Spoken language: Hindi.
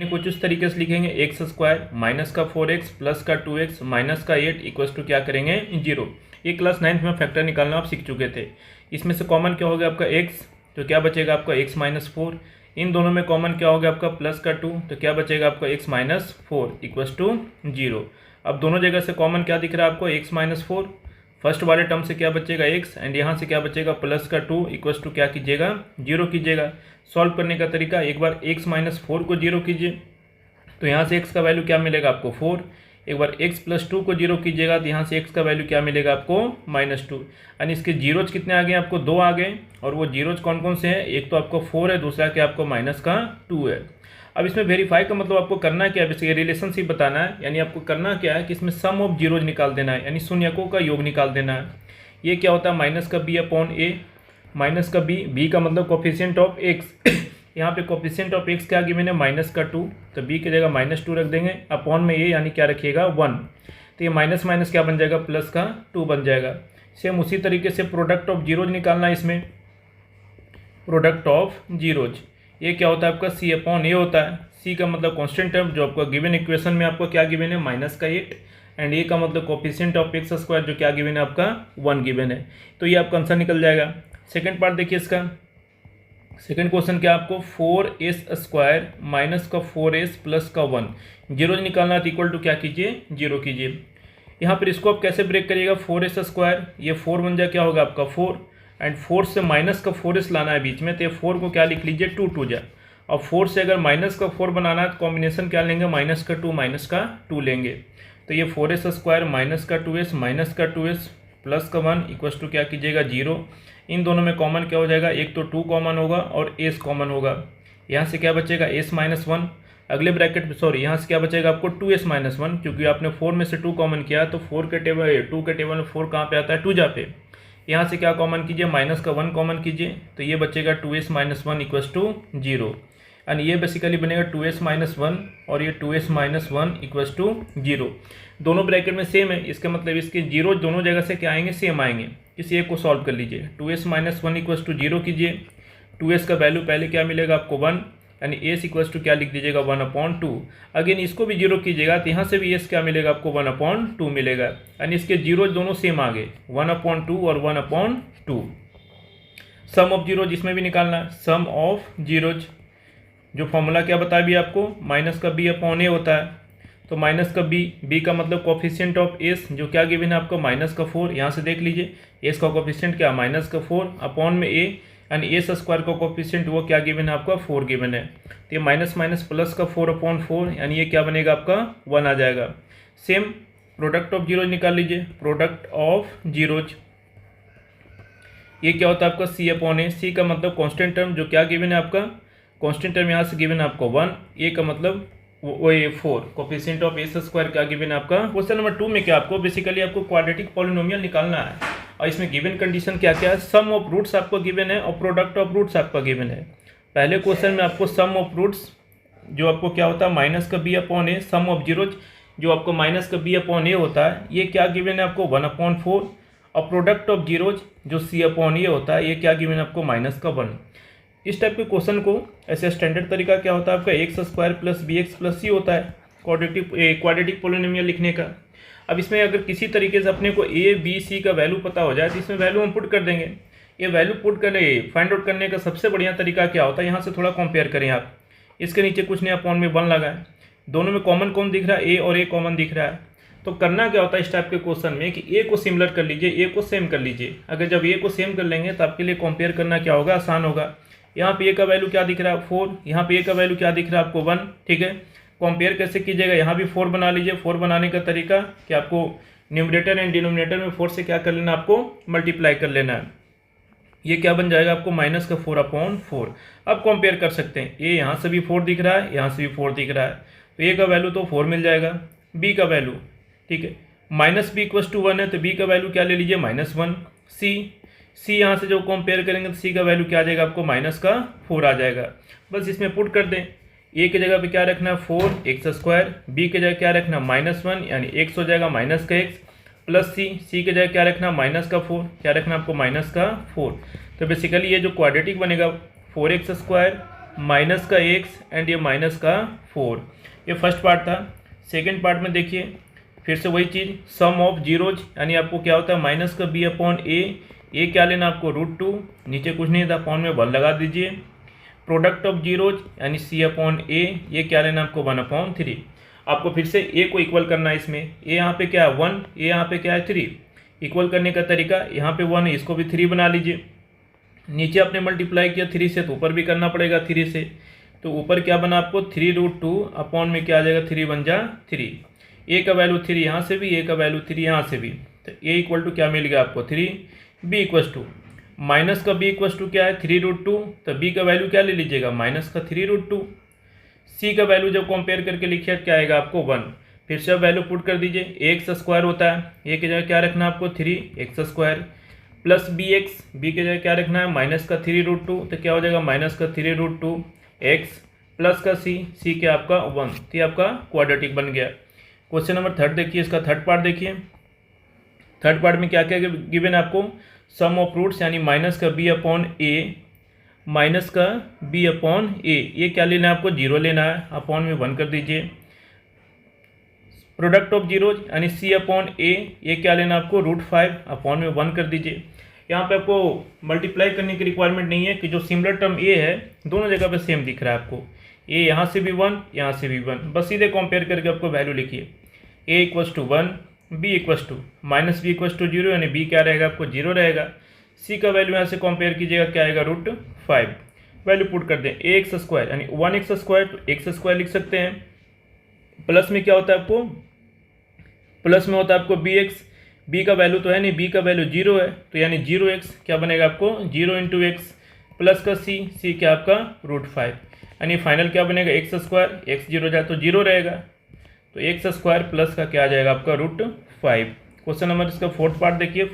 कुछ इस तरीके से लिखेंगे एक्स स्क्वायर माइनस का 4x प्लस का 2x माइनस का 8 इक्वल्स टू क्या करेंगे 0। ये क्लास 9th में फैक्टर निकालना आप सीख चुके थे। इसमें से कॉमन क्या हो गया आपका x, तो क्या बचेगा आपका x माइनस 4। इन दोनों में कॉमन क्या हो गया आपका प्लस का 2, तो क्या बचेगा आपका x माइनस 4 इक्वल्स टू 0। अब दोनों जगह से कॉमन क्या दिख रहा है आपको x माइनस 4। फर्स्ट वाले टर्म से क्या बचेगा x एंड यहाँ से क्या बचेगा प्लस का 2 इक्वल्स टू क्या कीजिएगा 0 कीजिएगा। सॉल्व करने का तरीका, एक बार x माइनस 4 को 0 कीजिए तो यहाँ से x का वैल्यू क्या मिलेगा आपको 4। एक बार x प्लस 2 को 0 कीजिएगा तो यहाँ से x का वैल्यू क्या मिलेगा आपको -2। यानी इसके जीरोज कितने आ गए आपको 2 आ गए, और वो जीरोज कौन कौन से हैं, एक तो आपको 4 है, दूसरा क्या आपको -2 है। अब इसमें वेरीफाई का मतलब आपको करना क्या है, बेसिकली रिलेशनशिप बताना है। यानी आपको करना क्या है कि इसमें सम ऑफ जीरोज निकाल देना है, यानी शून्यकों का योग निकाल देना है। ये क्या होता है माइनस का b अपॉन a, माइनस का b का मतलब कोफिशिएंट ऑफ x। यहाँ पे कोफिशिएंट ऑफ x क्या गिवन है -2, तो b की जगह -2 रख देंगे, अपॉन में a यानी क्या रखिएगा 1, तो ये माइनस माइनस क्या बन जाएगा प्लस का 2 बन जाएगा। सेम उसी तरीके से प्रोडक्ट ऑफ जीरोज निकालना है। इसमें प्रोडक्ट ऑफ जीरोज ये क्या होता है आपका c अपॉन a होता है। c का मतलब कॉन्स्टेंट टर्म जो आपका गिवन इक्वेशन में आपको क्या गिवन है -8, एंड a का मतलब कोफिशिएंट ऑफ x स्क्वायर जो क्या गिवन है आपका 1 गिवन है। तो ये आपका आंसर निकल जाएगा। सेकेंड पार्ट देखिए इसका, सेकेंड क्वेश्चन क्या आपको 4s स्क्वायर माइनस का 4s प्लस का 1 जीरो निकालना है, इक्वल टू क्या कीजिए 0 कीजिए। यहाँ पर इसको आप कैसे ब्रेक करिएगा, 4s स्क्वायर ये 4 बन जाए क्या होगा आपका 4, एंड 4 से माइनस का 4s लाना है बीच में, तो ये 4 को क्या लिख लीजिए 2 जाए। और 4 से अगर माइनस का 4 बनाना है तो कॉम्बिनेशन क्या लेंगे -2 लेंगे। तो ये 4s स्क्वायर माइनस का 2s प्लस का 1 इक्वल्स टू क्या कीजिएगा 0। इन दोनों में कॉमन क्या हो जाएगा, एक तो 2 कॉमन होगा और s कॉमन होगा। यहाँ से क्या बचेगा s -1, अगले ब्रैकेट में सॉरी यहाँ से क्या बचेगा आपको 2s -1, क्योंकि आपने 4 में से 2 कॉमन किया तो 2 के टेबल में 4 कहाँ पे आता है 2 जा पे। यहाँ से क्या कॉमन कीजिए माइनस का 1 कॉमन कीजिए, तो ये बचेगा 2s -1 इक्वल्स टू 0, एंड ये बेसिकली बनेगा 2s -1 और ये 2s -1 इक्वल्स टू 0। दोनों ब्रैकेट में सेम है, इसका मतलब इसके जीरो दोनों जगह से क्या आएंगे सेम आएंगे। किसी एक को सॉल्व कर लीजिए, 2s -1 इक्वल्स टू 0 कीजिए। 2s का वैल्यू पहले क्या मिलेगा आपको 1, यानी s इक्वल्स टू क्या लिख दीजिएगा 1/2। अगेन इसको भी 0 कीजिएगा तो यहाँ से भी s क्या मिलेगा आपको 1/2 मिलेगा, यानी इसके जीरो दोनों सेम आ गए 1/2 और 1/2। सम ऑफ जीरो जिसमें भी निकालना है, सम ऑफ जीरोज जो फॉर्मूला क्या बताया भी आपको माइनस का b अपॉन a होता है, तो माइनस का b का मतलब कोफिशिएंट ऑफ s जो क्या गिवन है आपको -4, यहाँ से देख लीजिए s का कोफिशिएंट क्या -4 अपॉन में a, यानी s स्क्वायर का कोफिशिएंट वो क्या गिवन है आपका 4 गिवन है। तो ये माइनस माइनस प्लस का 4/4, यानी ये क्या बनेगा आपका 1 आ जाएगा। सेम प्रोडक्ट ऑफ जीरोज निकाल लीजिए, प्रोडक्ट ऑफ जीरोज ये क्या होता है आपका c अपॉन a। c का मतलब कॉन्स्टेंट टर्म जो क्या गिवन है आपका कॉन्स्टेंट टर्म यहाँ से गिवन है आपको 1, a का मतलब वो ये 4 कोफिशिएंट ऑफ s स्क्वायर क्या गिवन है आपका। क्वेश्चन नंबर 2 में क्या आपको बेसिकली आपको क्वाड्रेटिक पॉलिनोमियल निकालना है, और इसमें गिवन कंडीशन क्या क्या है, सम ऑफ रूट्स आपको गिवन है और प्रोडक्ट ऑफ रूट्स आपका गिवन है। पहले क्वेश्चन में आपको सम ऑफ रूट्स जो आपको क्या होता है माइनस का b upon a, sum of zeros जो आपको माइनस का b अपॉन a होता है ये क्या गिवन है आपको 1/4, और प्रोडक्ट ऑफ जीरोज जो c अपॉन a होता है ये क्या गिवन है आपको -1। इस टाइप के क्वेश्चन को ऐसे स्टैंडर्ड तरीका क्या होता है आपका x square plus bx plus c होता है क्वाड्रेटिक पॉलिनोमियल लिखने का। अब इसमें अगर किसी तरीके से अपने को a b c का वैल्यू पता हो जाए तो इसमें वैल्यू हम पुट कर देंगे। ये वैल्यू पुट करने फाइंड आउट करने का सबसे बढ़िया तरीका क्या होता है, यहाँ से थोड़ा कंपेयर करें आप, इसके नीचे कुछ नहीं अपॉन में 1 लगाएं, दोनों में कॉमन कौन दिख रहा है a और a कॉमन दिख रहा है। तो करना क्या होता है इस टाइप के क्वेश्चन में कि a को सिमिलर कर लीजिए, a को सेम कर लीजिए। अगर जब a को सेम कर लेंगे तो आपके लिए कंपेयर करना क्या होगा आसान होगा। यहाँ पे a का वैल्यू क्या दिख रहा है 4, यहाँ पे a का वैल्यू क्या दिख रहा है आपको 1, ठीक है। कंपेयर कैसे कीजिएगा, यहाँ भी 4 बना लीजिए। 4 बनाने का तरीका कि आपको न्यूमरेटर एंड डिनोमिनेटर में 4 से क्या कर लेना आपको मल्टीप्लाई कर लेना है। ये क्या बन जाएगा आपको -4/4। अब कंपेयर कर सकते हैं, a यहाँ से भी 4 दिख रहा है, यहाँ से भी 4 दिख रहा है, तो a का वैल्यू तो 4 मिल जाएगा। b का वैल्यू ठीक है -b = 1 है, तो b का वैल्यू क्या ले लीजिए -1। c यहाँ से जो कंपेयर करेंगे तो c का वैल्यू क्या आ जाएगा आपको -4 आ जाएगा। बस इसमें पुट कर दें, a की जगह पे क्या रखना है 4x², b की जगह क्या रखना -1 यानी x हो जाएगा -x प्लस c की जगह क्या रखना -4, क्या रखना आपको -4। तो बेसिकली ये जो क्वाड्रेटिक बनेगा 4x² माइनस का एक्स एंड ये माइनस का 4। ये फर्स्ट पार्ट था। सेकेंड पार्ट में देखिए फिर से वही चीज़, सम ऑफ जीरोज, यानी आपको क्या होता है माइनस का बी अपॉन ए क्या लेना आपको √2, नीचे कुछ नहीं था अपॉन में 1 लगा दीजिए। प्रोडक्ट ऑफ जीरोज यानी सी अपॉन ए, ये क्या लेना आपको 1/3। आपको फिर से ए को इक्वल करना है इसमें। ए यहाँ पे क्या है 1, ए यहाँ पे क्या है 3। इक्वल करने का तरीका, यहाँ पे 1 है इसको भी 3 बना लीजिए। नीचे आपने मल्टीप्लाई किया 3 से तो ऊपर भी करना पड़ेगा 3 से। तो ऊपर क्या बना आपको 3√2 अपॉन में क्या आ जाएगा 3 बन जा 3। ए का वैल्यू 3 यहाँ से भी, ए का वैल्यू 3 यहाँ से भी। तो ए इक्वल टू क्या मिल गया आपको 3। बी इक्वल टू माइनस का बी इक्वल टू क्या है 3√2, तो बी का वैल्यू क्या ले लीजिएगा माइनस का 3√2। सी का वैल्यू जब कंपेयर करके लिखिए क्या आएगा आपको 1। फिर से वैल्यू पुट कर दीजिए, ए एक्स स्क्वायर होता है, ए की जगह क्या रखना है आपको 3x² plus B x, B की जगह क्या रखना है माइनस का 3√2, तो क्या हो जाएगा माइनस का 3√2 एक्स प्लस का सी क्या आपका 1। तो ये आपका क्वाड्रेटिक बन गया। क्वेश्चन नंबर 3 देखिए, इसका थर्ड पार्ट देखिए। थर्ड पार्ट में क्या क्या गिवन है आपको, सम ऑफ रूट्स यानी माइनस का बी अपॉन ए, माइनस का बी अपॉन ए, ये क्या लेना है आपको 0 लेना है, अपॉन में 1 कर दीजिए। प्रोडक्ट ऑफ जीरोज यानी सी अपॉन ए, ये क्या लेना आपको √5 अपॉन में 1 कर दीजिए। यहाँ पे आपको मल्टीप्लाई करने की रिक्वायरमेंट नहीं है कि जो सिमिलर टर्म ए है दोनों जगह पे सेम दिख रहा है आपको। ए यहाँ से भी 1, यहाँ से भी 1, बस सीधे कंपेयर करके आपको वैल्यू लिखिए। A equals to 1, B equals to minus B equals to 0, यानी बी क्या रहेगा आपको 0 रहेगा। सी का वैल्यू यहाँ से कंपेयर कीजिएगा क्या आएगा √5। वैल्यू पुट कर दें ax² यानी 1x² तो x² लिख सकते हैं। प्लस में क्या होता है आपको, प्लस में होता है आपको bx, b का वैल्यू तो है नहीं, b का वैल्यू 0 है, तो यानी 0x क्या बनेगा आपको 0 × x प्लस का c क्या आपका √5, यानी फाइनल क्या बनेगा x², x 0 जाए तो 0 रहेगा, तो x² प्लस का क्या आ जाएगा आपका √5। क्वेश्चन नंबर इसका फोर्थ पार्ट देखिए।